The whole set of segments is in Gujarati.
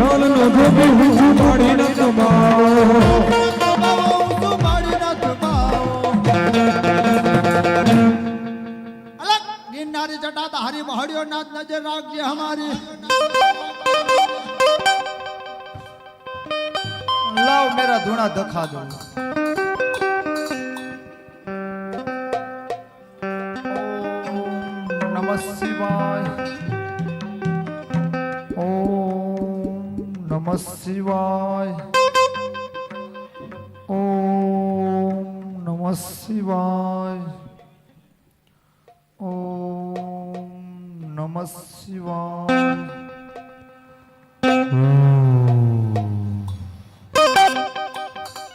વિઠ્ઠલ નો જોગી ઊંચું પાડી ન કમાવો नारी जटा हरी महड़ियों नाथ नजर राखिए हमारी लाओ मेरा धुना दिखा दो ओम नमः शिवाय ओम नमः शिवाय ओम नमः शिवाय नमः शिवाय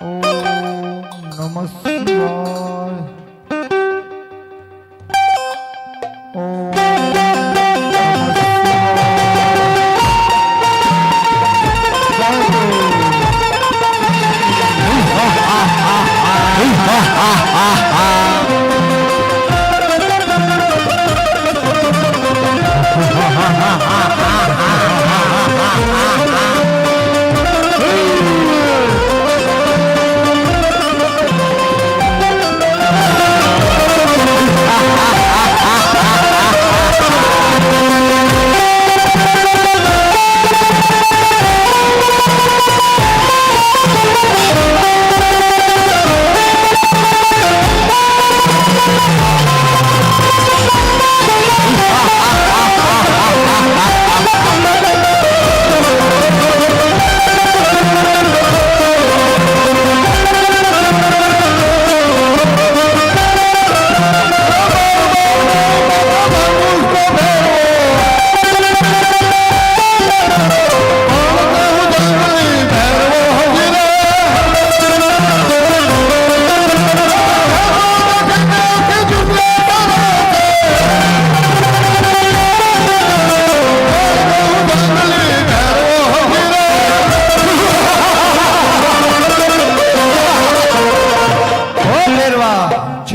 ओम नमः शिवाय ओम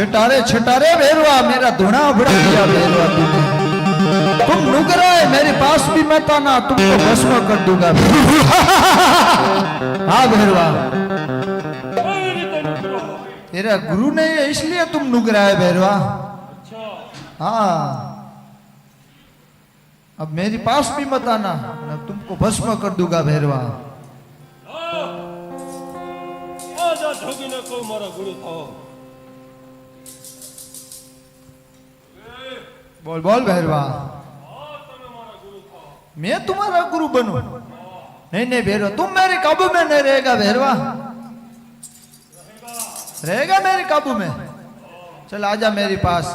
छटारे छटारे भेरवा मेरा धुना उबड़ा दिया भेरवा तूने तुम नुकरा है मेरे पास भी मत आना तुमको भस्म कर दूंगा हाँ भेरवा तेरा गुरु नहीं है इसलिए तुम नुकरा है भेरवा हाँ अब मेरे पास भी मत आना तुमको भस्म कर दूंगा भेरवा बोल बोल भैरवा मैं तुम्हारा गुरु बनूं नहीं नहीं भैरवा तुम मेरे काबू में नहीं रहेगा भैरवा रहेगा मेरे काबू में चल आजा मेरे पास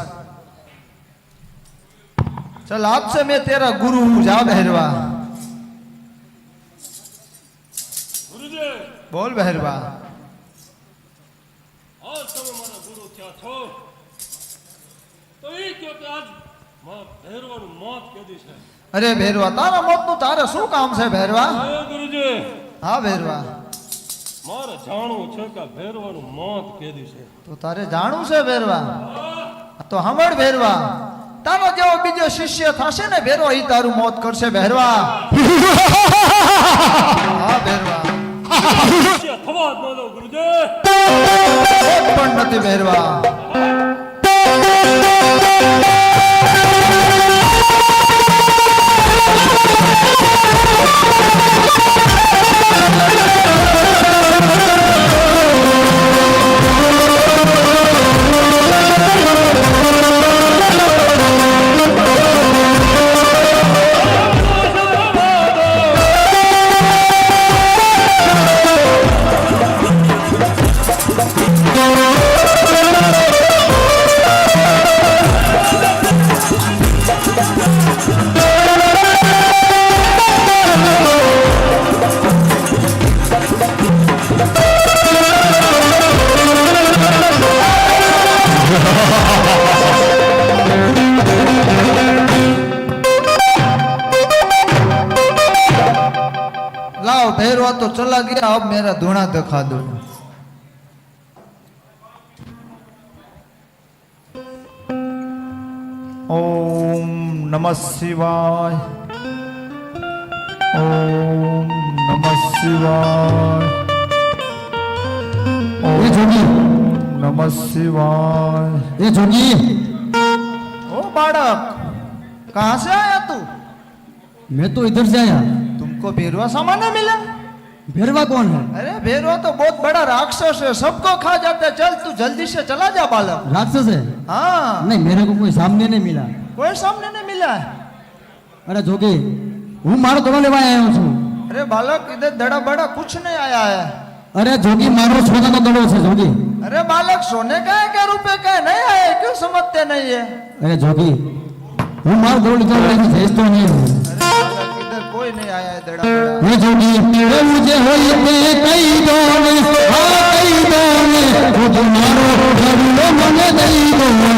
चल आज से मैं तेरा गुरु हूं जा भैरवा बोल भैरवा अरे भैरवा तारा मौत नु तारे શું કામ છે ભૈરવા ગુરુજી હા ભૈરવા મારે જાણવું છે કે ભૈરવાનું મોત કેદી છે તો તારે જાણવું છે ભૈરવા તો સાંભળ ભૈરવા તારો જેવો બીજો શિષ્ય થશે ને ભૈરવા ઈ તારું મોત કરશે ભૈરવા હા ભૈરવા શિષ્ય થવા જ ન દો ગુરુજી એક પણ નથી ભૈરવા लाओ भैरवा तो चला गया अब मेरा धुना दिखा दो ओम नमः शिवाय ओम નમઃ શિવાય એ જોગી નમઃ શિવાય એ જોગી ओ बालक कहाँ से आया तू मैं तो इधर से आया। तुमको भेरवा सामान मिला भेरवा कौन है? अरे भेरवा तो बहुत बड़ा राक्षस है सबको खा जाता है चल तू जल्दी से चला जा बालक राक्षस है? हाँ नहीं, मेरे को कोई सामने नहीं मिला। कोई सामने नहीं मिला है अरे जोगी, हूँ मारो दड़ो लेवा आया हूँ। अरे बालक इधर दड़ा बड़ा कुछ नहीं आया है अरे जोगी, मारो सोना तो दड़ो से जोगी। अरे बालक सोने का है क्या रुपए का है नहीं आया क्यों समझते नहीं है अरे जोगी, हूँ मारो दड़ो लेकर लेकिन भेज तो नहीं हूँ। अरे बालक इधर कोई नहीं आया है दड़ा बड़ा ये जोगी, ये मुझे होई थे कई दोने, हाँ कई दोने, मुझे मारो दड़ो मने दई दोने।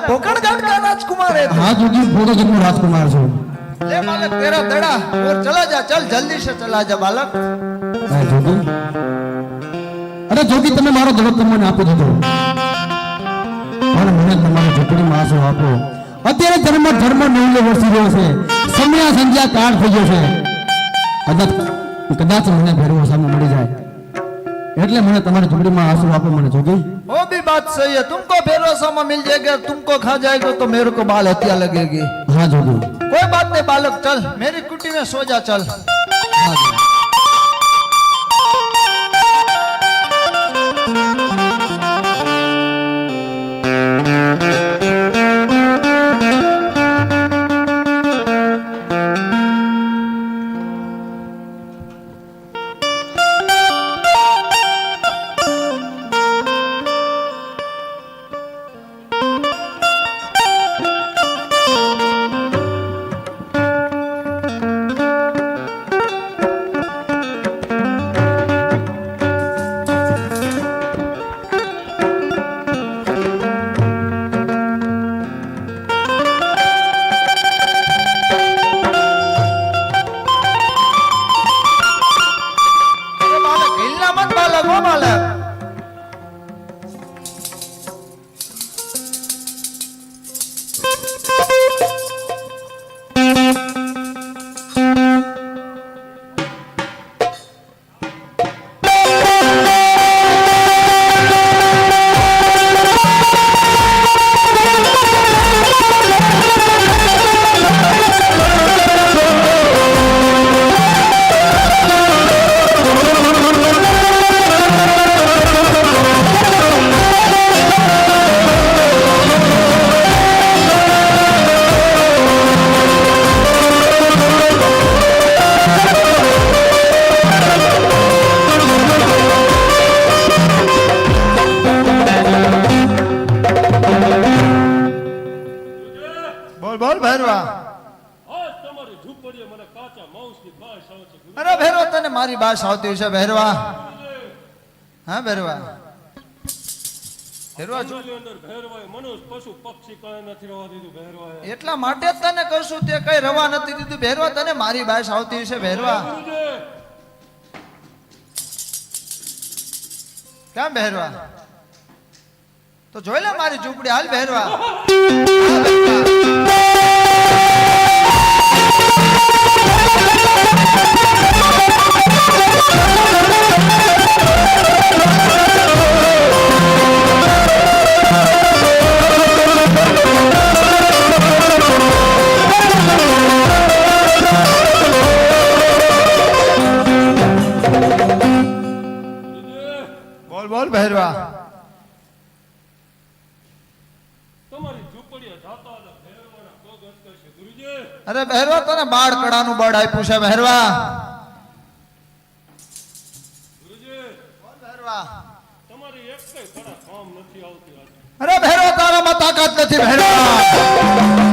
पोखर घाट का राजकुमार है तू। हाँ जोगी, फोटो जितना राजकुमार छो। ले बालक तेरा दड़ा और चला जा चल जल्दी से चला जा बालक अरे जोगी, अरे जोगी, તમે મારો દડો તમને આપી દીધો પણ મને તમારી ઝૂંપડીમાં આશરો આપો। અત્યારે ધર્મ 90 વર્ષી રહ્યો છે, સમયા સંધ્યા કાળ થઈ ગયો છે, કદાચ મને ભેરવો સામે મળી જાય એટલે મને તમારી ઝૂંપડીમાં આશરો આપો મને જોગી। वो भी बात सही है तुमको भरोसा में मिल जाएगा तुमको खा जाएगा तो मेरे को बाल हत्या लगेगी हाँ जोगी, कोई बात नहीं बालक चल मेरी कुटी में सो जा चल हाँ जोगी। બોલ ભૈરવા આજ તમારી ઝૂંપડીએ મને કાચા માઉસની બાશ આવે છે ગુરુ. અરે ભૈરવા તને મારી બાસ આવતી છે ભૈરવા હા ભૈરવા ભેરવા જંગલની અંદર ભેરવાએ મનુષ્ય પશુ પક્ષી કાંઈ નથી રહેવા દીધું ભેરવાએ. એટલા માટે જ તને કહું છું તે કઈ રવા નથી દીધું ભેરવા. તને મારી બાઈસ આવતી છે ભેરવા. ગુરુજી, ક્યાં ભેરવા? તો જોઈ લે મારી ઝૂંપડી. હાલ ભેરવા. હા, ભેરવા. ગુરુજી, બોલ બોલ ભેરવા. તમારી ઝૂંપડીએ જાતા હતા ભેરવાના પગ અટકાશે. ગુરુજી, અરે ભેરવા તને બાળ કડાનું બળ આપ્યું છે ભેરવા. ગુરુજી, બોલ ભેરવા. તમારી એક કઈ કડા કામ નથી આવતી આજે. અરે ભેરવા તારામાં તાકાત નથી ભેરવા.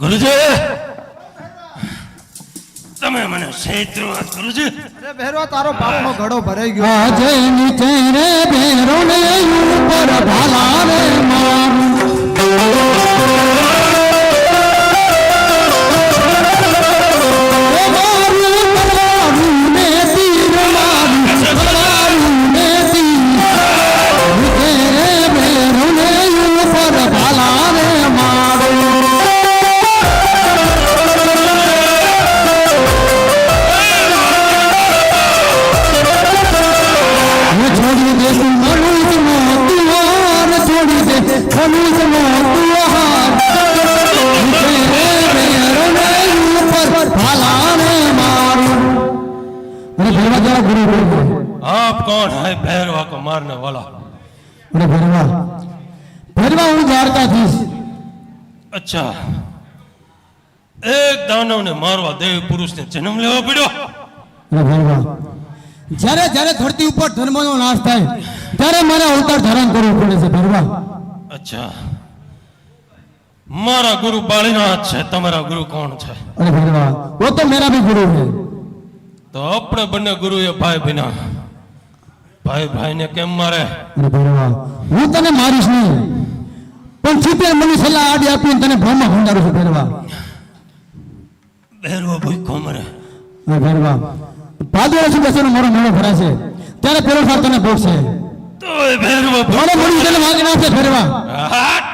ગુરુજી, તમે મને શેત્રો વાત કરું છું અરે ભેરવા તારો પાપનો ઘડો ભરાઈ ગયો આજે નીચે રે ભેરો ને ઉપર ભાલા રે મારું आप कौन है भैरवा को मारने वाला अरे भैरवा भैरवा हूँ जारता थी अच्छा एक दानव ने मारवा देव पुरुष ने जन्म लेवा पड़્યો अरे भैरवा જ્યારે જ્યારે ધરતી ઉપર ધર્મનો નાશ થાય ત્યારે મારે અવતાર ધારણ કરવું પડે છે ભૈરવા अच्छा मारा गुरु बालीनाथ है तुम्हारा गुरु कौन है अरे भैरवा वो तो मेरा भी गुरु है तो अपने बने गुरु ये भाई बिना भाई भाई ने केम मारे अरे भैरवा હું તને મારીશ નહીં પણ છૂટે મને સલાહ આડી આપીને તને ભ્રમમાં ભંડારું છું ભૈરવા ભૈરવા ભૂખો મરે અરે ભૈરવા ભાદરવા સુદર્શન મારો મેળો ભરાશે ત્યારે પેલો સાર તને ભોગશે તો એ ભૈરવા મારો મળી તને માગી નાખશે ભૈરવા હાટ!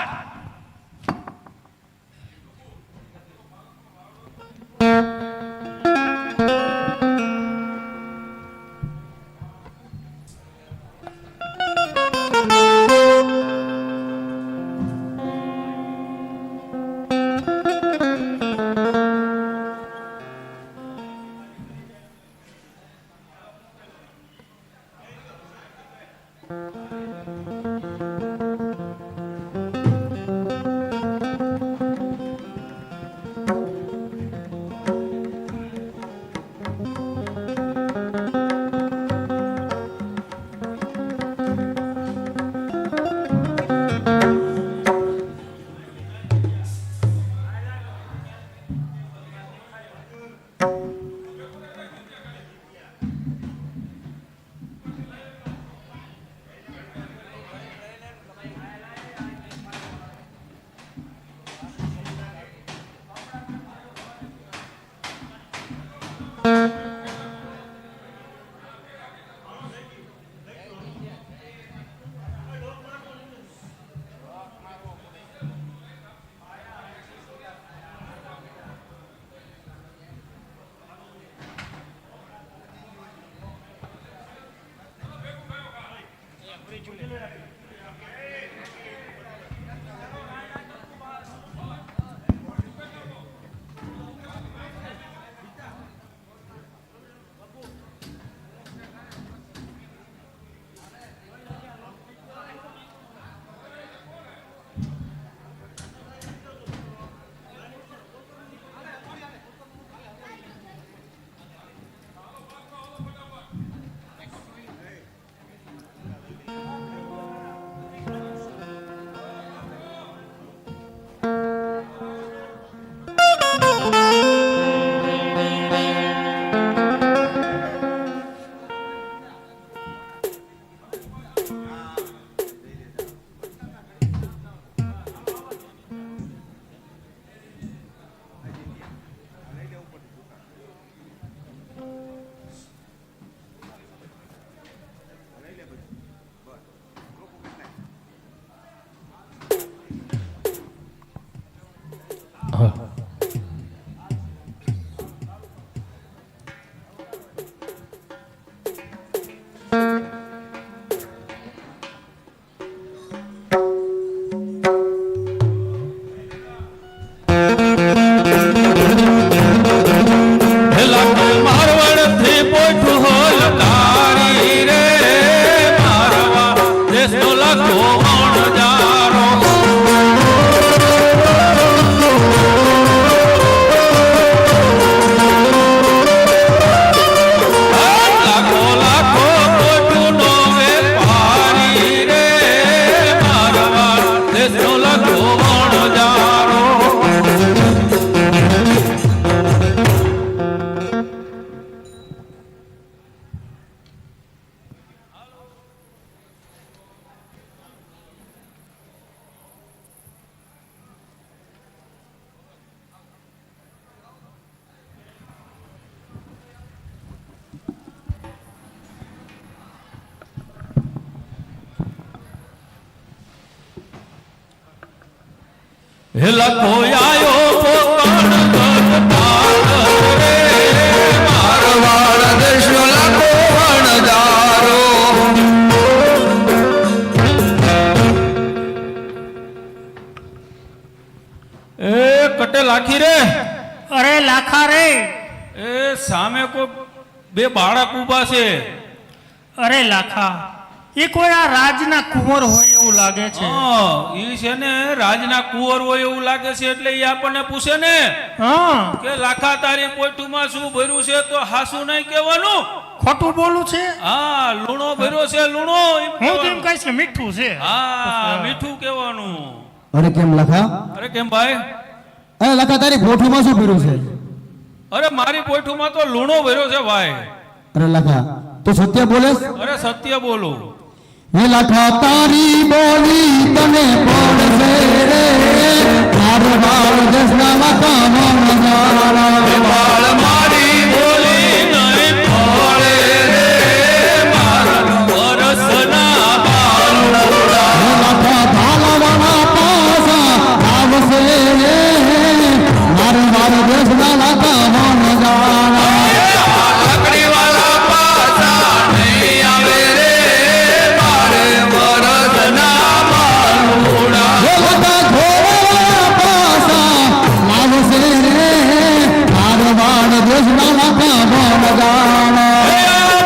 હે લખો આયો પોકણ ગઢ રે મારવાડ દેશનો લાખો વણજારો. એ કટે લાખી રે અરે લાખા રે એ સામે કોઈ બે બાળક ઊભા છે. અરે લાખા એ કોઈ આ રાજના કુંવર હોય એવું લાગે છે. ઈ છે ને રાજના કુંવર હોય એવું લાગે છે એટલે ઈ આપણને પૂછે ને હા કે લાખા તારી પોઠુમાં શું ભર્યું છે તો હાસું નહીં કહેવાનું. ખોટું બોલું છે. હા લૂણો ભર્યો છે લૂણો એમ હું તો એમ કહેવાનું. કહીશ કે મીઠું છે. હા મીઠું કહેવાનું. અરે કેમ લખા? અરે કેમ ભાઈ? અરે લખા તારી ગોઠીમાં શું ભર્યું છે? અરે મારી પોઠુમાં તો લૂણો ભર્યો છે ભાઈ. અરે લખા તું સત્ય બોલેસ? અરે સત્ય બોલું. હે લખા તારી બોલી તને પડશે રે મારવાડ દેશના લખા વણજારા. બાળ મારી બોલી નહીં ફળે રે મારા વરસના બાલુડા. હે લખા ભાલવાના પાસા આવશે રે મારવાડ દેશના લખા વણજારા. લાકડીવાળા પાછા નહીં આવે રે મારે વરસના બાલુડા. હે લખા ઘોડાવાળા પાસા આવશે રે મારવાડ દેશના લખા વણજારા.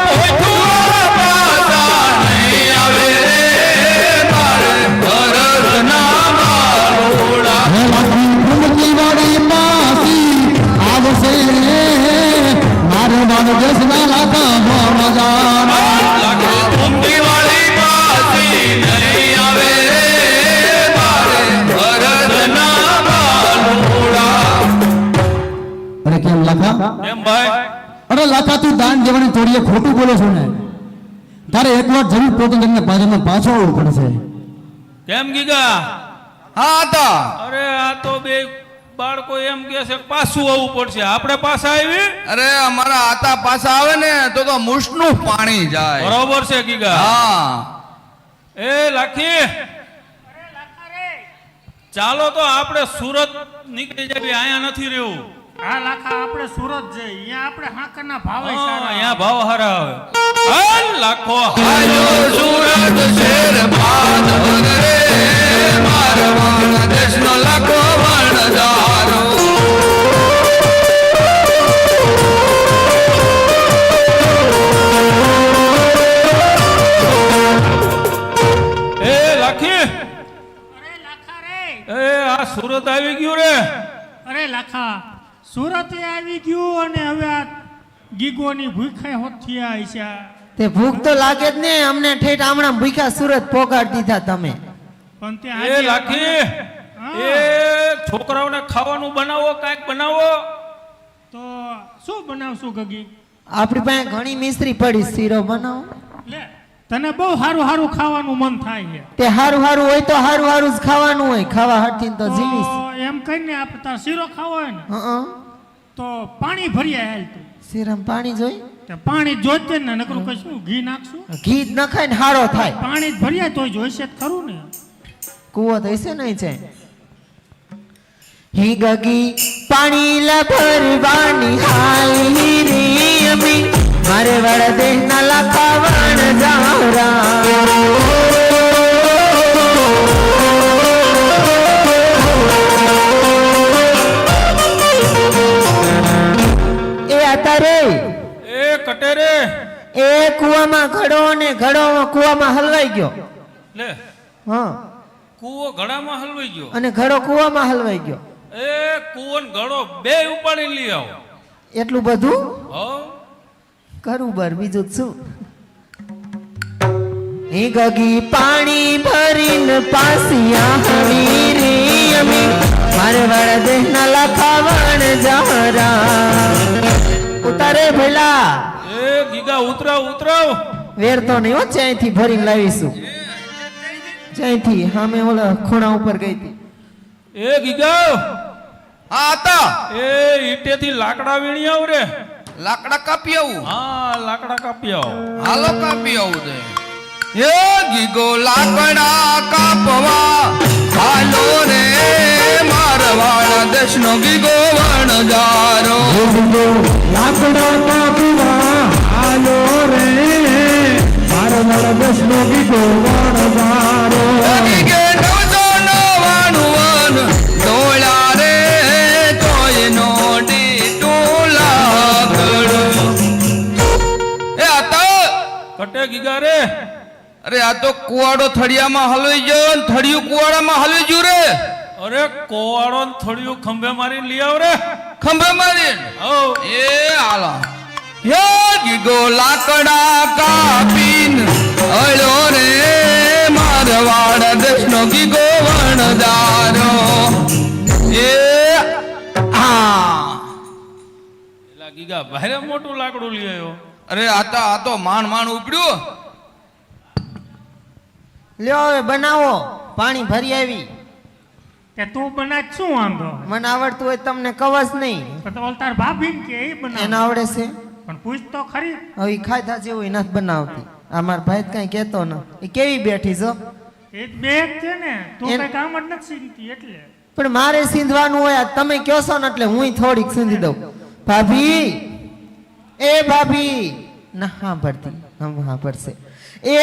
પોઠુવાળા પાછા નહીં આવે રે મારે વરસના બાલુડા. હે લખી ફૂમકીવાળી પાસી આવશે રે મારવાડ દેશના લખા વણજારા. ઊંઘીવાળી પાછી નહીં આવે રે મારે વરસના બાલુડા. અરે કેમ લખા? કેમ ભાઈ? અરે લખા તું દાન દેવાની તોડીએ ખોટું બોલો છો ને. તારે એકવાર જરૂર પોતે પાછળમાં પાછો આવવું પડશે. કેમ ગીગા? હા હતા અરે આ તો બે બાળકો એમ કે છે કે પાછું આવવું પડશે. આપણે પાછા આવી અરે અમારા આતા પાછા આવે ને તો મુસનું પાણી જાય. બરોબર છે ગીગા. હા એ લાખી ચાલો તો આપણે સુરત નીકળી જઈએ. અહીંયા નથી રહેવું. આ લાખા આપણે સુરત જઈએ. અહીંયા આપણે હાકરના ભાવે હા, સારા. અહીંયા ભાવ હારા આવે. હાલ લાખો આજો સુરત શેર પાદર રે મારવાડ દેશનો લાખો વણજારો. એ લાખી અરે લાખા રે એ આ સુરત આવી ગયું રે. અરે લાખા સુરત આવી ગયું અને હવે આ ગીગોની ભૂખે હોત થયા હશે. તે ભૂખ તો લાગે જ ને અમને ઠેઠ હમણાં ભૂખ્યા સુરત પોગાડી દીધા તમે. પણ તે એ આજે લાખી હા. એ છોકરાઓને ખાવાનું બનાવો કાંઈક બનાવો. તો શું બનાવશું ગગી? આપણી પાસે ઘણી મિસ્ત્રી પડી શીરો બનાવો. લે તને બહુ સારું સારું ખાવાનું મન થાય છે. તે હારું હારું હોય તો હારું હારું જ ખાવાનું હોય. ખાવા હાથથી તો જીવીશ. તો એમ કહીને આપણે તાર શીરો ખાવો હોય ને હં તો પાણી ભરી હાલ તું. શીરામાં પાણી જોઈ તે પાણી જોઈતે ને નકરું કશું ઘી નાખશું. ઘી ન ખાય ને હારો થાય. પાણી જ ભર્યા તોય જોઈશે જ ખરું ને. કૂવો તો હશે નહીં છે. હી ગગી પાણી લા ભરવાની હાલી રી અમી મારે વાળા દેહના લાખા વણજારા. એ હતા રે એ કટેરે એ કૂવામાં ઘડો ને ઘડો કૂવામાં હલવાઈ ગયો. લે હા કૂવો ઘડામાં હલવાઈ ગયો. અને ઘડો કૂવામાં હલવાઈ ગયો. એ કૂવો ને ઘડો બે ઉપાડી લઈ આવો. એટલું બધું હો કરું બર બીજું શું. હે ગગી પાણી ભરીને પાસિયા હણી રે અમી મારે વાળા દેહના લાખા વણજારા. ઉતારે ભલા એ ગીગા ઉતરાવ ઉતરાવ. વેર તો નહીં હો ત્યાંથી ભરીને લાવીશું. ત્યાંથી સામે ઓલા ખૂણા ઉપર ગઈ હતી. એ ગીગા હા હતા એ ઈટેથી લાકડા વીણી આવ રે. લાકડા કાપી આવું. હા લાકડા કાપી આવો. હાલો કાપી આવું દે. એ ગીગો લાકડા કાપવા હાલો રે મારે મારવાડ દેશનો ગીગો વણજારો લાકડામાં પીવા આલો રે મારવાડ દેશનો ગીતો વણજારો ગીગે 999 ડોળા રે કોઈ નો ડીટું લાકડું એ આ તો કટે ગીગા રે અરે આ તો કુવાડો થળિયામાં હલવી ગયો ને થળિયું કુવાડામાં હલવી ગયું રે અરે કોવાળો ને થોડિયું ખંભે મારીને લઈ આવ રે ખંભે મારી હો એ આલા યો ગીગો લાકડા કાપીન અળો રે મારવાડ દેશનો ગીગો વણજારો એ એલા ગીગા ભારે મોટું લાકડું લઈ આવ્યો અરે આ તો માણ ઉપડ્યું લ્યો હવે બનાવો પાણી ભરી આવી તે તું બનાજ શું વાંધો મને આવડતું હોય તમને કવચ નહીં તો ઓલ તાર ભાભી કે એ એને બનાવ આવડે છે પણ પૂછ તો ખરી હવે ઈ ખાધા જેવું ઈ નથી બનાવતી આ મારા ભાઈ કઈ કહેતો ન એ કેવી બેઠી છો એ જ બે જ છે ને તું એન- કઈ કામ જ નથી શીખતી એટલે પણ મારે સીંધવાનું હોય આ તમે કહો છો ને એટલે હું થોડીક સીંધી દઉં ભાભી એ ભાભી ના હા ભરતી હા ભરશે એ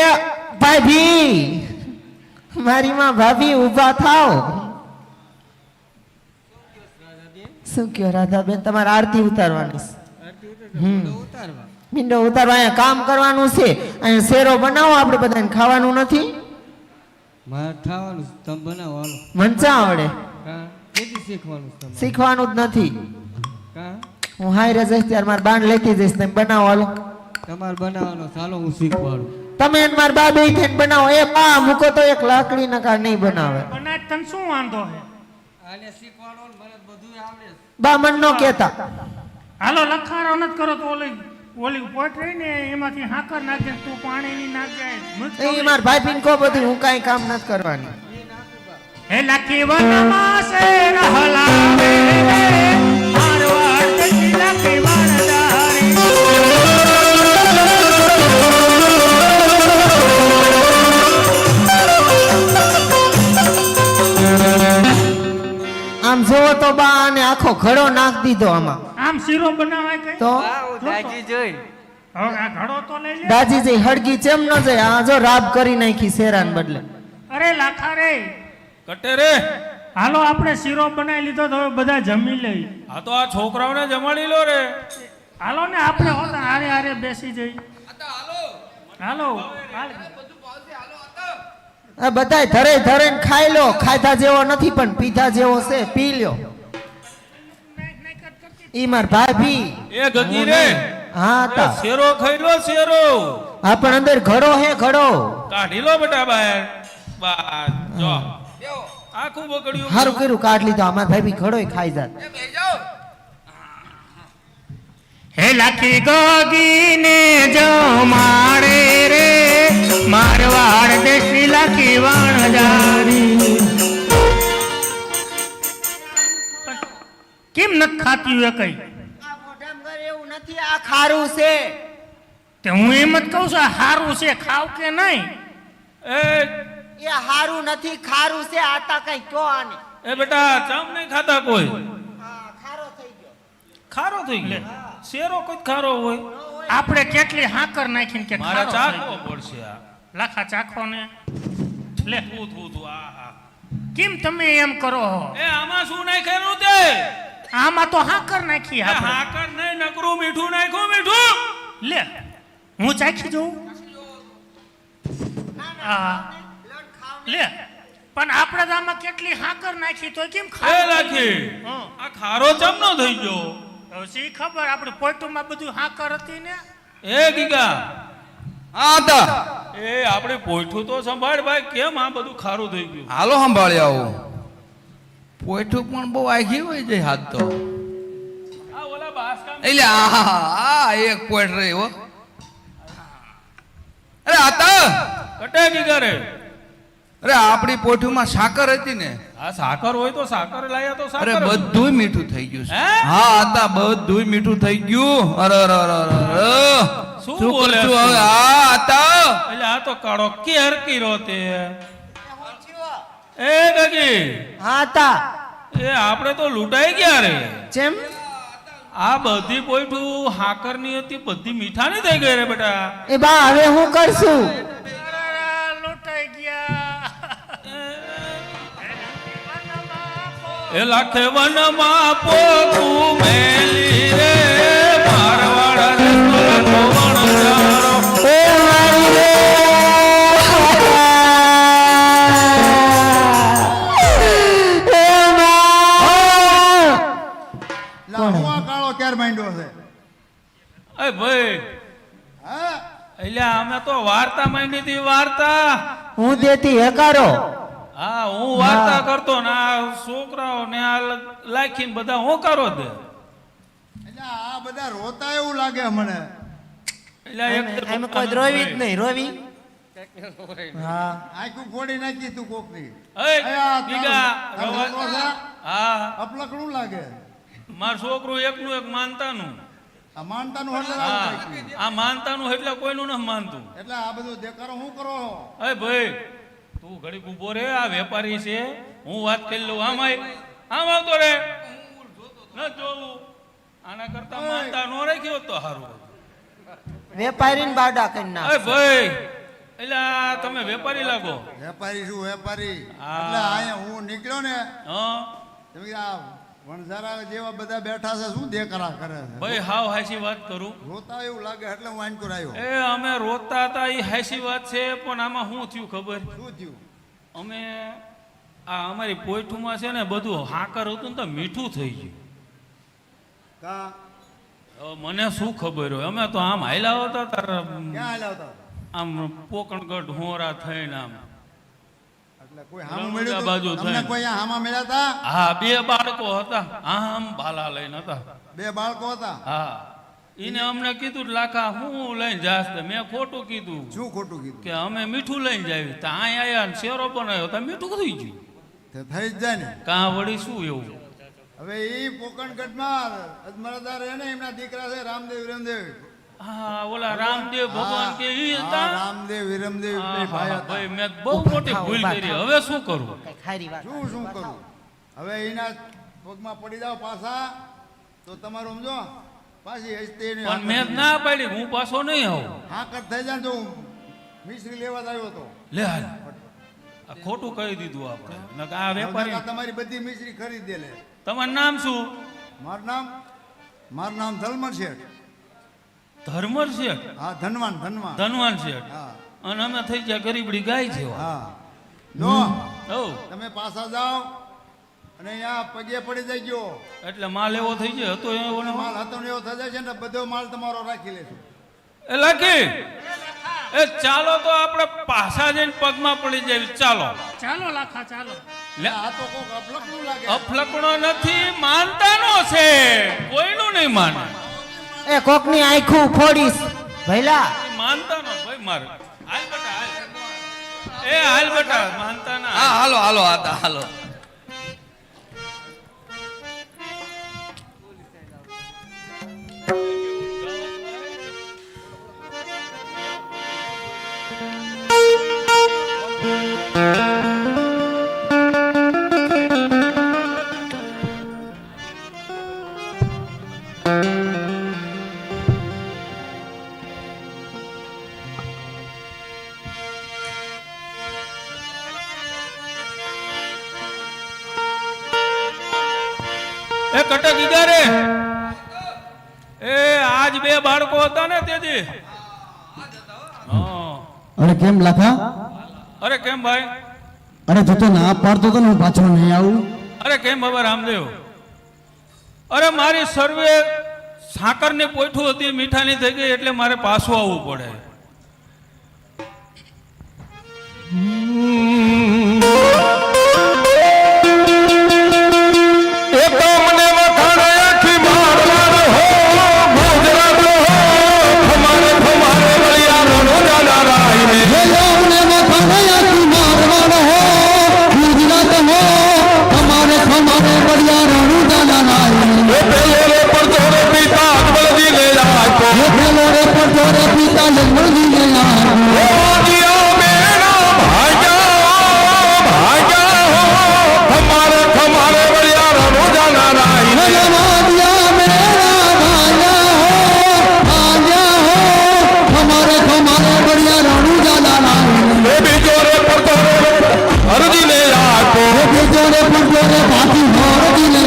ભાભી મારી માં ભાભી ઊભા થાવ શું કયો રાધાબેન તમારે આરતી ઉતારવાની છે મીંડો ઉતારવા અહીંયા કામ કરવાનું છે અહીંયા શેરો બનાવો આપણે બધાને ખાવાનું નથી મારે ખાવાનું છે, તમે બનાવો હાલો મનચા આવડે કા કેટલી શીખવાનું છે તમારે શીખવાનું જ નથી કા હું હાયરે જઈશ ત્યારે મારે બાંધ લેતી જઈશ તમે બનાવો હાલો તમારે બનાવવાનો ચાલો હું શીખવાડું તમે એને મારા બા બે થઈને બનાવો એ બા મૂકો તો એક લાકડી ના કાર નહીં બનાવે બનાજ તને શું વાંધો છે આને શીખવાડો ને મને બધું આવડે છે. બા મન નો કેતા હાલો લખારો નથી કરો તો ઓલી પોટ રહી ને એમાંથી હાકર નાખજે તું પાણીની નાખ જાય એ મારા ભાઈ પીન કો બધું હું કાંઈ કામ નથી કરવાની હે લખી વનમાં સે રહલાવે મારવાડ દેશી લખી વણજારી આમ જોવો તો બા અને આખો ઘડો નાખ દીધો આમાં આમ શીરો બનાવાય કઈ તો હવે આ ઘડો તો લઈ લે દાજી જઈ હળગી ચેમ ન જાય આ જો રાબ કરી નાખી શેરાન બદલે અરે લાખા રે કટે રે હાલો આપણે શીરો બનાવી લીધો તો હવે બધા જમી લઈ આ તો આ છોકરાઓને જમાડી લો રે હાલો ને આપણે હોતા હારે હારે બેસી જઈ હાલો આ બધાય ધરે ધરે ને ખાઈ લો ખાધા જેવો નથી પણ પીધા જેવો છે પી લ્યો ઈ માર ભાભી એ ગગી રે હા એ તા શેરો ખાઈ લો શેરો હા પણ અંદર ઘડો હે ઘડો કાઢી લો બેટા બહાર બસ જો આખું બગડ્યું સારું કર્યું કાઢ લીધો અમાર ભાભી ઘડોય ખાઈ જાત હે લાખી ગોગીને જમાડે રે મારવાડ દેશની લાખી વણજારી કેમ નથી ખાતી હોય કઈ આ મોઢામાં એવું નથી આ ખારું છે તે હું એમ જ કહું છું આ હારું છે ખાવ કે નહીં એ એ હારું નથી ખારું છે આતા કઈ કયો આને એ બેટા ચમ નહીં ખાતા કોઈ હા ખારો થઈ ગયો ખારો થઈ ગયો શેરો કોઈ ખારો હોય આપણે કેટલી હાકર નાખીને કે મારે ખારો થઈ ચાખવો ગયો. પડશે આ લાખા ચાખો ને લે થૂ આહા કેમ તમે એમ કરો છો એ આમાં શું નાખેલું તે આમાં તો હાકર નાખી એ આપણે હાકર નહીં નકરું મીઠું નાખ્યું મીઠું લે હું ચાખી જોઉં હા લે પણ આપણે તો આમાં કેટલી હાકર નાખી તો કેમ એ ખાવું લાખી હા. આ ખારો ચમ નો થઈ ગયો હવે શી ખબર આપણે પોઈટુમાં બધું હાકર હતી ને એ ગીગા હા તા એ આપણે પોઈઠું તો સંભાળ ભાઈ કેમ આ બધું ખારું થઈ ગયું હાલો સંભાળી આવું પોઈઠું પણ બહુ આઘી હોય છે હાથ તો આ ઓલા બાસકા એટલે આ એક પોઈન્ટ રહી હો અરે આતા કટે ગીગા રે અરે આપણી પોઠુમાં સાકર હતી ને આ સાકર હોય તો સાકર લાયા તો અરે સાકર જ. બધું મીઠું થઈ ગયું છે હે? હા આતા બધું મીઠું થઈ ગયું અરે અરે અરે અરે શું શું બોલે કરશું છે? હવે હા આતા એટલે આ તો કાળો કેર કીરો તે એ ગગી હા તા એ આપણે તો લૂંટાઈ ગયા રે. જેમ આ બધી પોઈઠું હાકરની હતી, બધી મીઠાની થઈ ગઈ રે બેટા. એ બા હવે હું કરશું? લૂંટાઈ ગયા. એ લાખે વનમાં પોતું મેલી રે મારવાડા રે સોલંકો વણજારો. એ મારી રે એ માં કાળો ક્યારે માંડ્યો છે એ ભાઈ, હા એટલે અમે તો વાર્તા માંડી હતી, વાર્તા. હું દેતી હેકારો. હા, હું વાર્તા કરતો ને આ છોકરાઓ ને આ લાખીને બધા હું કરો દે. એટલે આ બધા રોતા એવું લાગે મને. એટલે એક એમ કોઈ રોવી જ નહીં રોવી. હા આખું ફોડી નાખી તું કોકની. એ, એ આ બીગા, તારો રવા- છોકરો છે? હા, અપલકડું લાગે. મારું છોકરું એકનું એક માનતાનું. આ માનતાનું એટલે હા, આવું થાય છે. આ માનતાનું એટલે કોઈનું નથી માનતું. એટલે આ બધું દેખાડો શું કરો? એ ભાઈ, તું ઘડીક ઊભો રે, આ વેપારી છે, હું વાત કરી લઉં. આમ આવતો રે. ન જોવું, આના કરતા માનતા નો રાખ્યો તો સારું. વેપારીને બાડા કરી એ નાખ. ભાઈ, એટલે આ તમે વેપારી લાગો. વેપારી શું વેપારી? હા. એટલે અહીંયા હું નીકળ્યો ને હા તમે કીધું આ વણઝારા જેવા બધા બેઠા છે, શું દેખાડા કરે છે? ભાઈ, હાવ હાચી વાત કરું. રોતા એવું લાગે એટલે હું આનકોર આવ્યો. એ અમે રોતા હતા એ હાચી વાત છે, પણ આમાં શું થયું ખબર? શું થયું? અમે આ અમારી પોઈઠુમાં છે ને બધું હાકર હતું ને તો મીઠું થઈ ગયું. કા હવે મને શું ખબર હોય, અમે તો આમ હાલ્યા હતા તારા ક્યાં હાલ્યા હતા? આમ પોકણગઢ હોરા થઈને આમ. એટલે કોઈ હામું રણુજા મળ્યું બાજુ હતું? તમને થઈને. કોઈ અહીંયા હામા મળ્યા હતા? હા, 2 બાળકો હતા, આમ ભાલા લઈને હતા. 2 બાળકો હતા. હા, એને અમને કીધું લાખા હું લઈને જાસ. મેં ખોટું કીધું શું ખોટું કીધું? કે અમે મીઠું લઈને જાવી. તો અહીં આયા ને શેરો બનાવ્યો તો મીઠું થઈ ગયું. તે થઈ જ જાય ને. કાં વળી શું એવું? હવે એ પોકણગઢમાં અજમરાદાર રહે ને, એમના દીકરા છે રામદેવ વિરમદેવ. હા, ઓલા રામદેવ ભગવાન કે ઈ હા, હતા. રામદેવ વિરમદેવ બે હા, ભાઈ હા, હતા. ભાઈ, મેં બહુ મોટી ભૂલ કરી. હવે શું કરું? કઈ ખારી વાત. શું કરું? હવે એના પગમાં પડી જાવ પાછા તો તમારું સમજો પાછી હસતી એની પણ મેં જ ના પાડી, હું પાછો નહીં આવું. હાકર થઈ જાય ને તો હું મિશ્રી લેવા જ આવ્યો હતો. લે હાલ, આ ખોટું કહી દીધું આપણે. નકર આ વેપારી. નકર તમારી બધી મિશ્રી ખરીદી લે. તમારું નામ શું? મારું નામ ધલમર શેઠ. ધર્મર શેઠ? હા, ધનવાન. ધનવાન શેઠ. હા અને અમે થઈ ગયા ગરીબડી ગાય છે. હા જો ઓ, તમે પાછા જાઓ અને અહીંયા પગે પડી જાય ગયો એટલે માલ એવો થઈ જાય હતો એવો ને માલ હતો ને એવો થઈ જાય છે ને બધો માલ તમારો રાખી લેશું. એ લાખી, એ ચાલો તો આપણે પાછા જઈને પગમાં પડી જાય. ચાલો. ચાલો લાખા ચાલો. લે, આ તો કોક અફલકનું લાગે. અફલકણો નથી, માનતાનો છે. કોઈનું નહીં માને. એ કોકની આંખું ફોડીશ ભઈલા. માનતાનો ભાઈ મારે. હાલ બેટા હાલ. એ હાલ બેટા, માનતાના હા, હાલો હાલો આતા હાલો. એ કટક ઈજા રે. એ આજ 2 બાળકો હતા ને તેથી. હા. અરે કેમ લાખા? અરે કેમ ભાઈ? અરે જો તો ના પાડતો તો ને હું પાછો નહીં આવું. અરે કેમ બાબા રામદેવ? અરે મારી સર્વે સાકરની પોઠું હતી, મીઠાની થઈ ગઈ એટલે મારે પાછું આવવું પડે. ભાગ્યા હો, તમારે જોડે પડતો રે પાછી હોરતી ને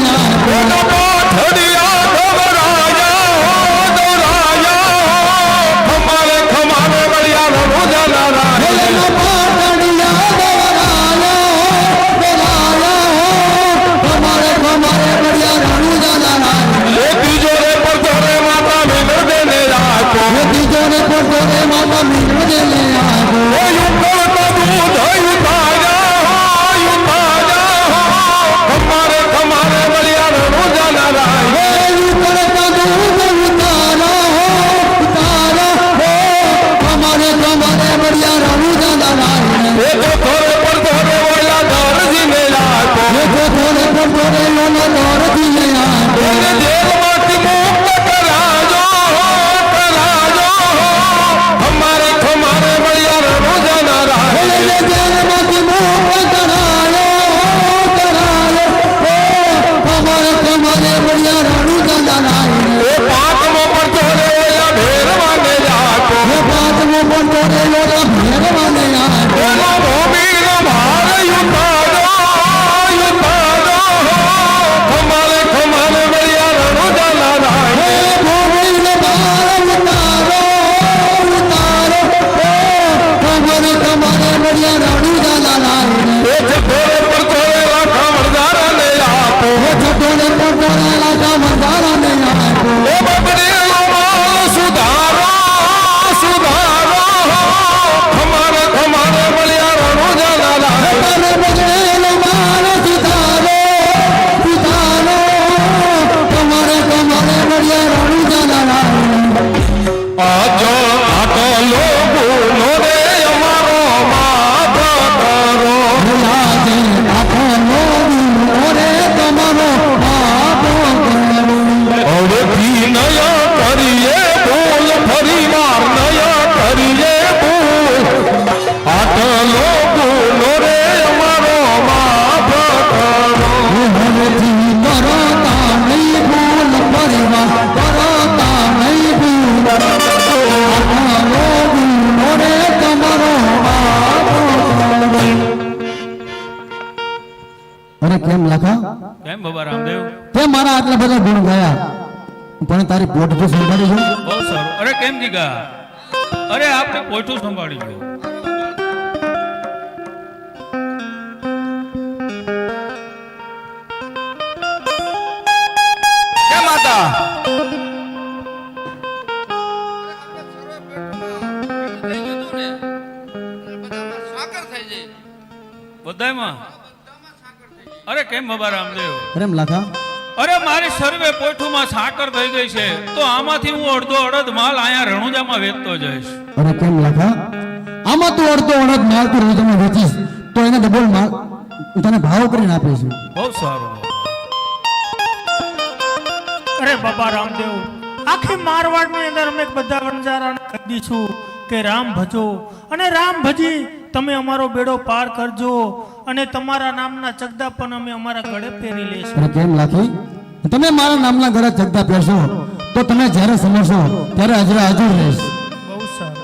કેમ લખા કેમ બાબા રામદેવ તે મારા આટલા બધા ગુણ ગયા પણ તારી પોટ તો સંભાળી છે બહુ સારું. અરે કેમ જીગા, અરે આપણે પોઠું સંભાળી લો. કેમ માતા બધાયમાં અરે કેમ બાબા રામદેવ? કેમ લખા અરે મારી સર્વે પોઠુમાં સાકર થઈ ગઈ છે, તો આમાંથી હું અડધો અડધ માલ અહીંયા રણુજામાં વેચતો જઈશ. અરે કેમ લખા આમાં તું અડધો અડધ માલ તું રોજમાં વેચીશ તો એને ડબલ માલ તને ભાવ કરીને આપીશ. બહુ સારું. અરે બાબા રામદેવ, આખી મારવાડની અંદર અમે બધા વણજારાને કહી દઈશું કે રામ ભજો અને રામ ભજી તમે અમારો બેડો પાર કરજો અને તમારા નામના ચગદા પણ અમે અમારા ગળે પહેરી લઈશું. અરે કેમ લાખી તમે મારા નામના ગળે ચગદા પહેરશો તો તમે જ્યારે સમરશો ત્યારે હાજરા હાજર રહીશ. બહુ સારું.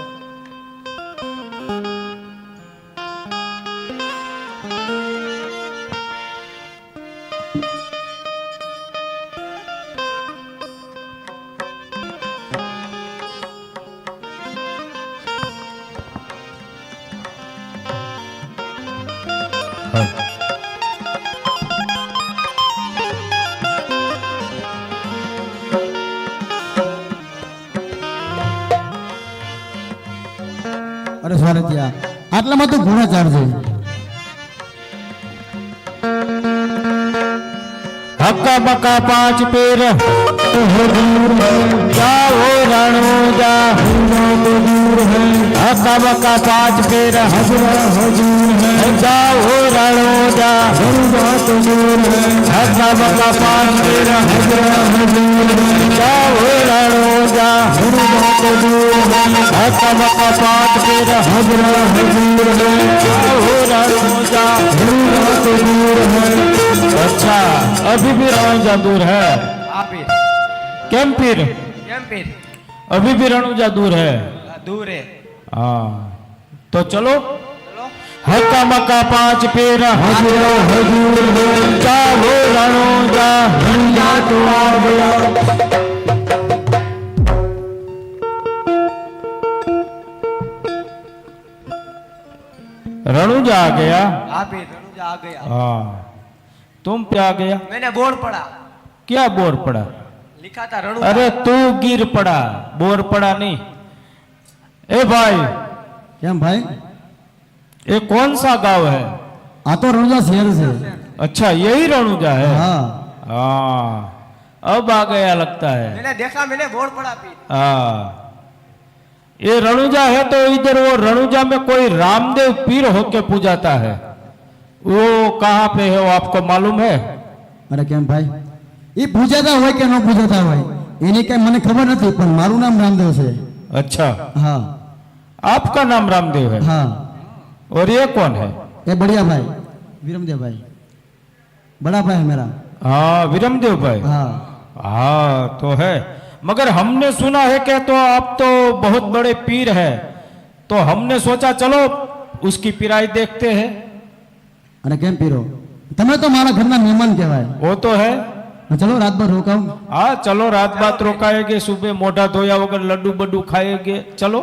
અરે સ્વારથિયા આટલામાં તો ઘોડા ચાડશે. હક્કા બક્કા પાંચ પેર જાઓ રણુજા હક્કા બક્કા પાંચ પેર જાઓ રણુજા હક્કા બક્કા પાંચ પેર જાઓ રણુજા હક્કા બક્કા પાંચ પેર જાઓ રણુજા. अच्छा अभी भी रणुजा दूर है केम पीर अभी भी रणुजा दूर है दूर है हाँ तो चलो हका मका पांच पेर हजूर हजूर हो चाहो रणुजा रंजा तो आ गया रणुजा आ गया। आप ही रणुजा आ गया। हाँ, तुम पे आ गया। मैंने बोर्ड पढ़ा, क्या बोर पड़ा? लिखा था रणुजा। अरे तू गिर पड़ा, बोर पड़ा नहीं। ए भाई, क्या भाई? ये कौन सा गांव है? आ तो रंजा शहर से। अच्छा, यही रणुजा है। हाँ हाँ, अब आ गया लगता है। मैंने देखा, मैंने बोर्ड पढ़ा फिर। हाँ, ये रणुजा है तो इधर वो रणुजा में कोई रामदेव पीर होके पूजाता है। वो कहाँ पे है वो आपको मालूम है? अरे केम भाई, ये पूजाता હોય કે ન પૂજાતા હોય એની કઈ મને ખબર નથી, પણ મારું નામ રામદેવ છે। अच्छा, हाँ आपका नाम रामदेव है। हाँ, और ये कौन है? ये बढ़िया भाई विरमदेव भाई, बड़ा भाई है मेरा। हाँ, विरमदेव भाई। हाँ हाँ तो है, मगर हमने सुना है कि तो आप तो बहुत बड़े पीर है, तो हमने सोचा चलो उसकी पिराई देखते हैं। अरे केम पीरो, તમે તો મારા ઘરના મહેમાન કહેવાય। वो तो है। ચલો રાત ભર રોકાવ। हाँ चलो, रात बात रोकाएंगे, सुबह मोटा धोया वगैरह लड्डू बड्डू खाएंगे। चलो।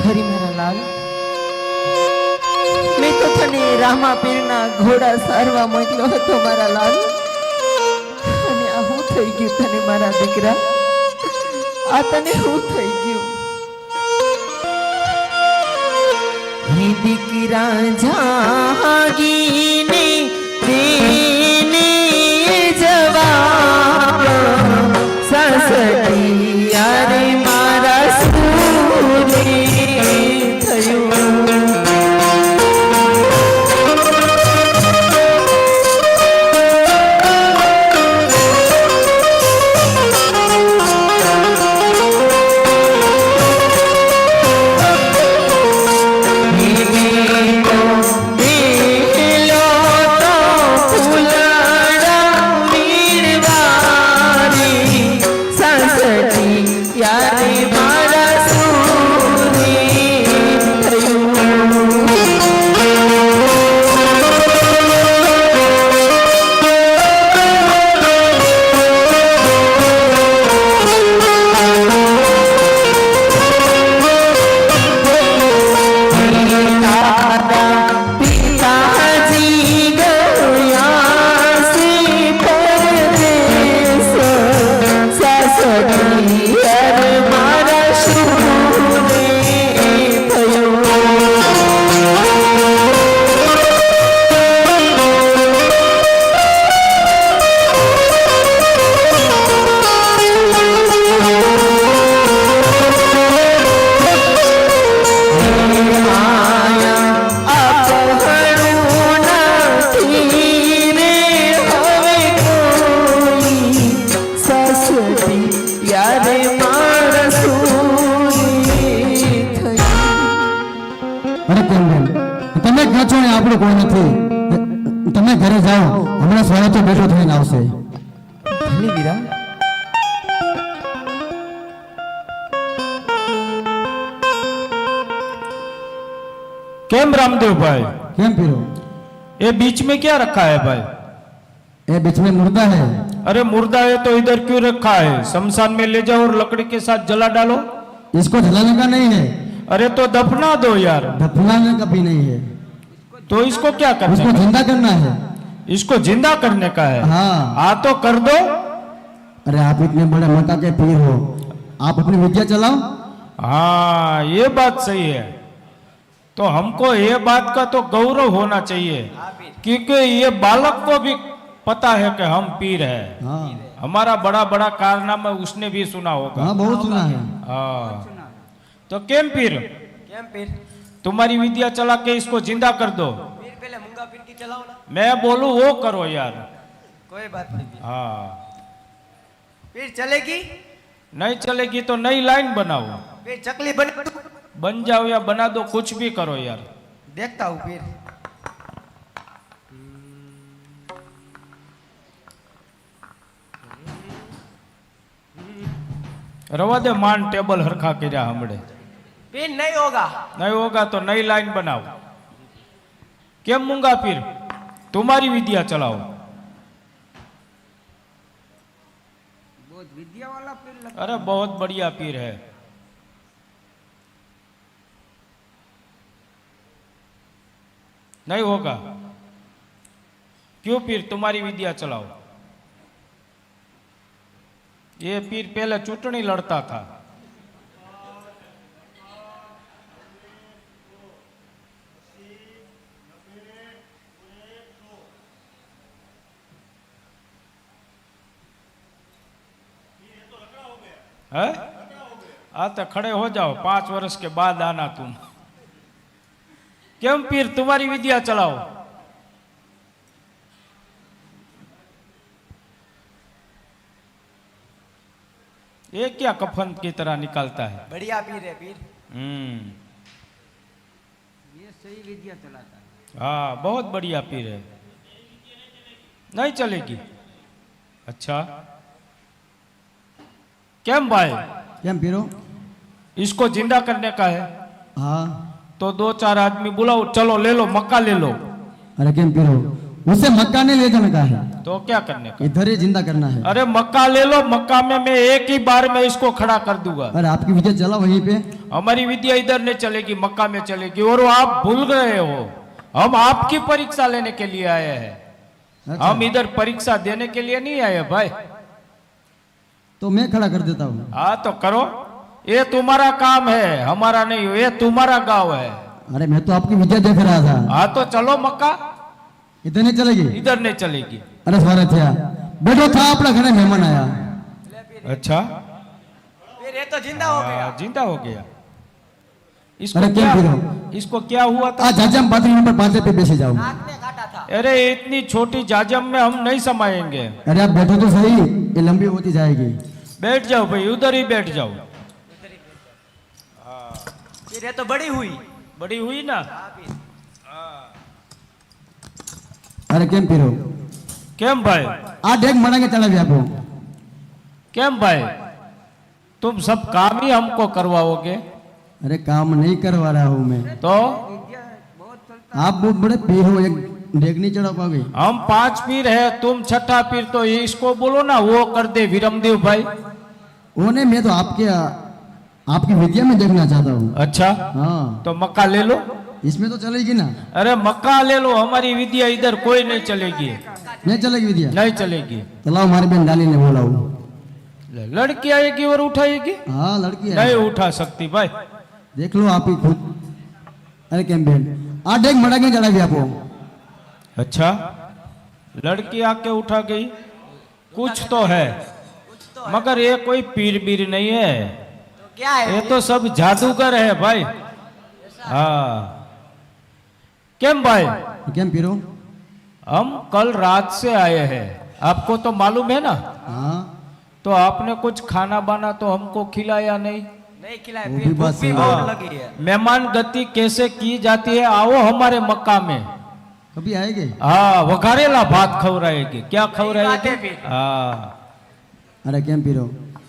હરી મારા લાલ, મેં તો તને રામા પીરના ઘોડા સારવા મોકલ્યો હતો મારા લાલ, અને આ હું થઈ ગયું તને મારા દીકરા, આ તને હું થઈ ગયું? હે દીકરા જાગીને દેને જવાબ, સાસટી યારે મારા સૂરે થયું। અરે કેમ બેન, તમે ક્યાં છો? અહીંયા આપણે કોઈ નથી, તમે ઘરે જાઓ, હમણાં સ્વાગત બેઠો થઈને આવશે। ભલે વીરા, केम रामदेव भाई, કેમ પીરો? ये बीच में क्या रखा है भाई? ये बीच में मुर्दा है। अरे मुर्दा है तो इधर क्यों रखा है? शमशान में ले जाओ और लकड़ी के साथ जला डालो। इसको जलाने का नहीं है, अरे तो दफना दो यार। दफनाने का भी नहीं है, तो इसको क्या करना उसको है? जिंदा करना है। इसको जिंदा करने का है। हाँ। हाँ तो कर दो। अरे आप इतने बड़े मक्का के पीर हो, आप अपनी विद्या चलाओ। हाँ ये बात सही है। तो हमको ये बात का तो गौरव होना चाहिए, क्योंकि ये बालक को भी पता है कि हम पीर है। हाँ हमारा बड़ा बड़ा कारनामा उसने भी सुना होगा। हाँ बहुत सुना है। हाँ तो केम पीर, કેમ પીર? तुम्हारी विद्या चला के इसको जिंदा कर दो। પીર પેલે મૂંગા પીર की चलाओ ना। मैं बोलूं वो करो यार। कोई बात नहीं पीर। हाँ पीर चलेगी? नहीं चलेगी तो नई लाइन बनाओ। पीर चकली बन बन जाओ या बना दो, कुछ भी करो यार। देखता हूँ पीर। रवा दे मान टेबल हरखा कर्या हमड़े। पीर नहीं होगा। नहीं होगा तो नई लाइन बनाओ। केम मूंगा पीर, तुम्हारी विद्या चलाओ। बहुत विद्या वाला पीर लगता अरे बहुत बढ़िया पीर है। नहीं होगा। क्यों पीर, तुम्हारी विद्या चलाओ। ये पीर पहले चूंटणी लड़ता था। है? तो खड़े हो जाओ, 5 वर्ष के बाद आना तुम। क्यों पीर, तुम्हारी विद्या चलाओ। ये क्या कफन की तरह निकालता है। बढ़िया पीर है पीर। ये सही विद्या चलाता है। हाँ बहुत बढ़िया पीर है। नहीं चलेगी? अच्छा केम भाई, केम पीरो? इसको जिंदा करने का है। हाँ तो 2-4 आदमी बुलाओ, चलो ले लो, मक्का ले लो। अरे केम पीरो, उसे मक्का नहीं ले जाने का है, तो क्या करने का? इधर ही जिंदा करना है। अरे मक्का ले लो, मक्का में मैं एक ही बार में इसको खड़ा कर दूंगा। अरे आपकी विद्या चला वहीं पे। हमारी विद्या इधर नहीं चलेगी, मक्का में चलेगी। और आप भूल गए हो, हम आपकी परीक्षा लेने के लिए आए हैं। अच्छा। हम इधर परीक्षा देने के लिए नहीं आए भाई। तो मैं खड़ा कर देता हूँ। हाँ तो करो, ये तुम्हारा काम है, हमारा नहीं। ये तुम्हारा गांव है। अरे मैं तो आपकी विद्या देख रहा था। हाँ तो चलो मक्का। इधर नहीं चलेगी? इधर नहीं चलेगी। अरे स्वागत है, बैठो था अपना घरे मेहमान आया। अच्छा पीर ये तो जिंदा हो गया। जिंदा हो गया। इसको अरे क्या, क्यों फिरो? इसको क्या हुआ था? आज जाजम 5 नंबर 5 पे बैसे जाओ। नाक ने काटा था। अरे इतनी छोटी जाजम में हम नहीं समाएंगे। अरे आप बैठो तो सही, ये लंबी होती जाएगी। बैठ जाओ भाई, उधर ही बैठ जाओ। पीर ये तो बड़ी हुई। बड़ी हुई ना। अरे केम पीरो? केम भाई, आ डेग मनांगे चला भी आपको। केम भाई, तुम सब काम ही हमको करवाओगे? अरे काम नहीं करवा रहा हूँ मैं, तो आप बहुत बड़े पीर हो, एक डेग नहीं चढ़ा पाओगे। हम 5 पीर है, तुम 6ठा पीर। तो ये इसको बोलो ना, वो कर दे विरमदेव भाई। वो नहीं, मैं तो आपकी विद्या में देखना चाहता हूँ। अच्छा हाँ तो मक्का ले लो। इसमें तो चलेगी ना? अरे मक्का ले लो, हमारी विद्या इधर कोई नहीं चलेगी। नहीं चलेगी विद्या? नहीं चलेगी। तो लाओ हमारी बहन डाली ने बोला हूँ। लड़की आएगी और उठाएगी? हाँ लड़की है। नहीं उठा सकती भाई। देख लो आप ही खुद। अरे केम बहन, आ डेग मनांगे चढ़ा भी आपको। अच्छा लड़की आके उठा गई, कुछ तो है। मगर ये कोई पीर बीर नहीं है, तो क्या है? ये तो सब जादूगर है भाई। हाँ केम भाई, केम पीरो? हम कल रात से आए हैं, आपको तो मालूम है ना। हाँ तो आपने कुछ खाना बाना तो हमको खिलाया नहीं। नहीं खिलाए वो पीर, भी बात भूख भी सही बहुत है। लगी है। मेहमान गति कैसे की जाती है, आओ हमारे मक्का में। कभी आएंगे? हाँ वघारेला भात खवराएगी। क्या बात है खवराएगी? फिर। हाँ अरे केम पीरो,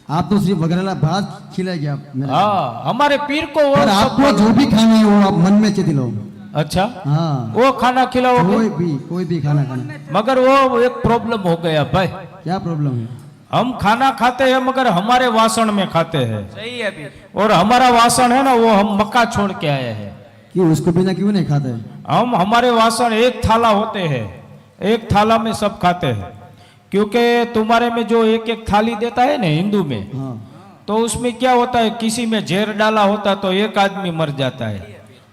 आप तो सिर्फ वगैरह भात खिलाएंगे आप मेरे। हाँ हमारे पीर को वो पर सब आपको जो भी खाना है वो आप मन में चित लो। अच्छा हाँ वो खाना खिलाओगे? कोई भी खाना खाना। मगर वो एक प्रॉब्लम हो गया भाई। क्या प्रॉब्लम है? हम खाना खाते हैं मगर हमारे वासण में खाते हैं। सही है पीर। और हमारा वासण है ना, वो हम मक्का छोड़ के आए हैं। क्यों, उसको बिना क्यों नहीं खाते? हम हमारे वासण एक थाला होते हैं, एक थाला में सब खाते हैं। क्योंकि तुम्हारे में जो एक थाली देता है ना हिंदू में, हाँ तो उसमें क्या होता है, किसी में जहर डाला होता तो एक आदमी मर जाता है,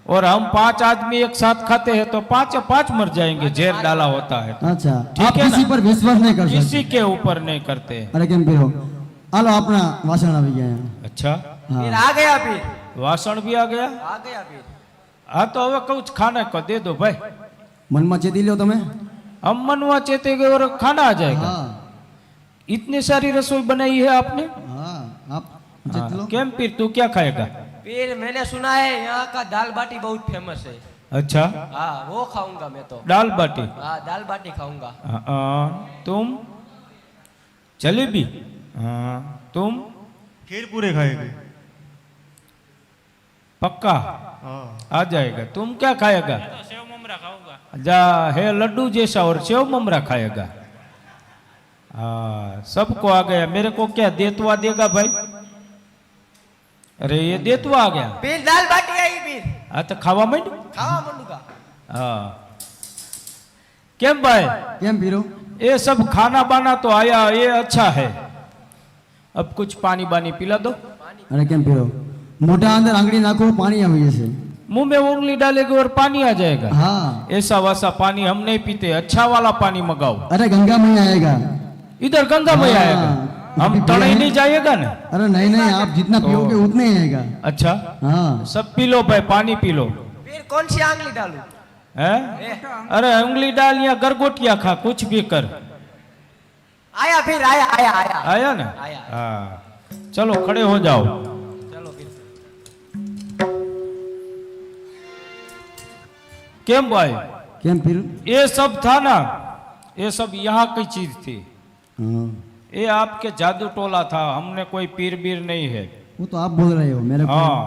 और हम 5 आदमी एक साथ खाते हैं तो 5 मर जाएंगे, जहर डाला होता है। अच्छा, ठीक आप है किसी ना? पर विश्वास नहीं कर किसी सकते। के ऊपर नहीं करते। अरे केम पीरो हालो अपना वासण આવી ગયા अच्छा, फिर હા आ गया फिर वासण भी आ गया। आ गया फिर हाँ तो अब कुछ खाने को दे दो भाई। મનમાં ચેતી લ્યો તમે। हम मनवा चेते गए और खाना आ जाएगा। હા इतनी सारी रसोई बनाई है आपने। હા આપ हाँ, જીત લો। केम पीर तू क्या खाएगा? फिर मैंने सुना है यहाँ का दाल बाटी बहुत फेमस है। अच्छा, हाँ वो खाऊंगा मैं तो। दाल बाटी। हाँ दाल बाटी खाऊंगा। तुम? जलेबी। हाँ, तुम? खीर पूरे खाएंगे। पक्का आ जाएगा। तुम क्या खाएगा? सेव ममरा खाऊंगा। जा है लड्डू जैसा और सेव ममरा खाएगा। हाँ, सबको आ गया। मेरे को क्या देतवा देगा भाई? अरे ये देतवा आ गया। फिर दाल बाटी आई फिर हाँ तो खावा मैं। खावा मंडूगा। हाँ, केम भाई? કેમ પીરો ये सब खाना बाना तो आया, ये अच्छा है। अब कुछ पानी बानी पिला दो। અરે કેમ પીરો મોઢા અંદર આંગળી નાખો પાણી આવી જશે। मुंह में उंगली डालेगी और पानी आ जाएगा। હા ऐसा वैसा पानी हम नहीं पीते, अच्छा वाला पानी मंगाओ। અરે ગંગા મૈયા આएगा। इधर गंगा में हाँ, आएगा, हम अभी तड़ई पिया नहीं जाएगा ना। अरे नहीं नहीं आप जितना पियोगे उतना ही आएगा। अच्छा, हाँ सब पी लो भाई, पानी पी लो। फिर कौन सी आंगली डालूं? है? अरे उंगली डाल या गरगोटिया खा, कुछ भी कर। आया फिर आया आया आया आया ना? आया। हाँ, चलो खड़े हो जाओ। चलो फिर केम भाई? કેમ પીરો ये सब था ना, ये सब यहाँ की चीज थी। हाँ ये आपके जादू टोला था, हमने कोई पीर बीर नहीं है। वो तो आप बोल रहे हो मेरे को। हाँ,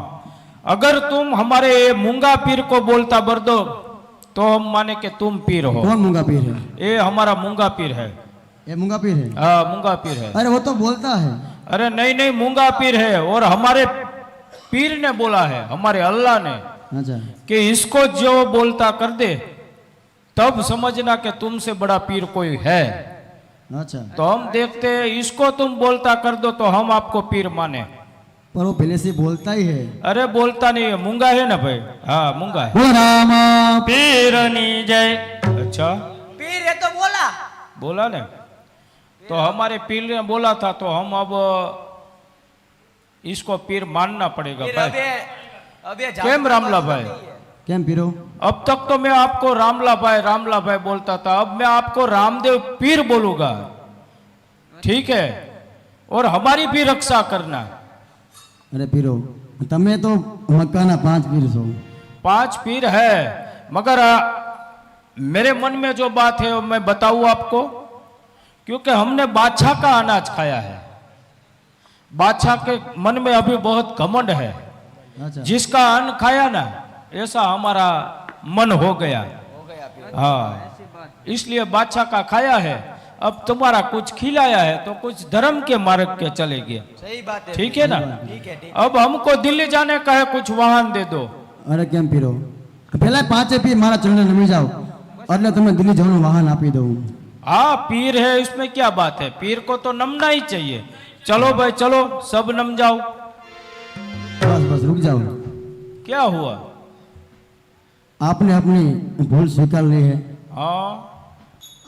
अगर तुम हमारे मूंगा पीर को बोलता बर दो तो हम माने कि तुम पीर हो। कौन मूंगा पीर है? ये हमारा मूंगा पीर है। ये मूंगा पीर है? हाँ, मूंगा पीर है। अरे वो तो बोलता है। अरे नहीं नहीं, मूंगा पीर है। और हमारे पीर ने बोला है, हमारे अल्लाह ने, अच्छा कि इसको जो बोलता कर दे तब समझना कि तुमसे बड़ा पीर कोई है। अच्छा तो हम देखते हैं, इसको तुम बोलता कर दो तो हम आपको पीर माने। पर वो पहले से बोलता ही है। अरे बोलता नहीं है, मूंगा है ना भाई। हाँ, मूंगा है। बोल रामा पीरनी जय। अच्छा, फिर ये तो बोला। बोला ना? तो हमारे पीर ने बोला था तो हम अब इसको पीर मानना पड़ेगा फिर भाई। अबे केम रामला भाई? કેમ પીરો अब तक तो मैं आपको रामला भाई बोलता था, अब मैं आपको रामदेव पीर बोलूंगा। ठीक है? और हमारी भी रक्षा करना। अरे पीरो તમે તો મક્કાના 5 પીર છો। 5 पीर है, मगर मेरे मन में जो बात है वो मैं बताऊं आपको, क्योंकि हमने बादशाह का अनाज खाया है। बादशाह के मन में अभी बहुत घमंड है। अच्छा जिसका अन्न खाया ना, ऐसा हमारा मन हो गया। हाँ, इसलिए बादशाह का खाया है। अब तुम्हारा कुछ खिलाया है तो कुछ धर्म के मार्ग के चलेंगे। सही बात है। ठीक है ना? ठीक है ठीक। अब हमको दिल्ली जाने का है, कुछ वाहन दे दो। અરે કેમ પીરો પહેલા 5 પીર મારા ચરણે નમી જાઓ એટલે તમને દિલ્હી જવાનું વાહન આપી દઉં। हाँ, पीर है, इसमें क्या बात है? पीर को तो नमना ही चाहिए। चलो भाई चलो, सब नम जाओ। बस बस रुक जाओ। क्या हुआ? आपने अपनी भूल स्वीकार ली है। हाँ,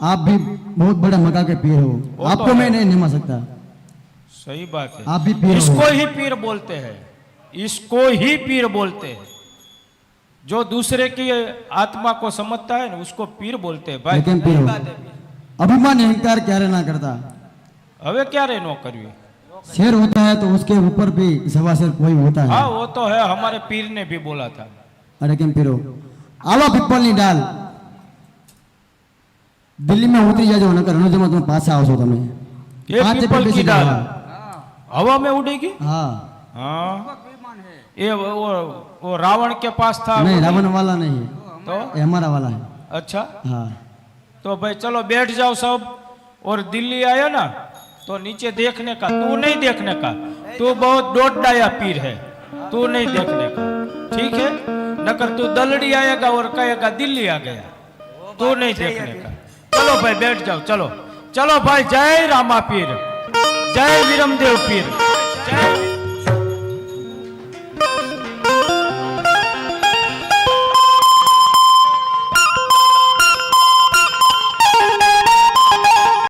आप भी बहुत बड़ा मक्का के पीर हो। वो तो आपको है। मैं नहीं निमा सकता। सही बात है। आप भी पीर इसको हो। ही पीर बोलते हैं, इसको ही पीर बोलते हैं। जो दूसरे की आत्मा को समझता है ना, उसको पीर बोलते हैं भाई। लेकिन पीर हो अभिमान अहंकार क्यारे ना करता। हवे क्या रे नो करवी? शेर होता है तो उसके ऊपर भी सवा शेर कोई होता है। हाँ, वो तो है, हमारे पीर ने भी बोला था। अरे केम पीरो आलो पीपल ની ડાલ દિલ્હીમાં ઉતરી જાજો નકર રણોજામાં તમે પાછા આવશો તમે। ये પાંચે पीपल પીર की બેસી डाल જાઓ। हवा में उड़ेगी। हाँ हाँ, ये वो रावण के पास था। नहीं रावण वाला नहीं है, तो ये हमारा वाला है। अच्छा, हाँ तो भाई चलो बैठ जाओ सब। और दिल्ली आया ना तो नीचे देखने का, तू नहीं देखने का। तू बहुत डोडाया पीर है, तू नहीं देखने का। ठीक है? नकर तू दलड़ी आएगा और कहेगा दिल्ली आ गया, तू नहीं देखने का। चलो भाई बैठ जाओ, चलो चलो भाई। जय रामा पीर, जय वीरमदेव पीर।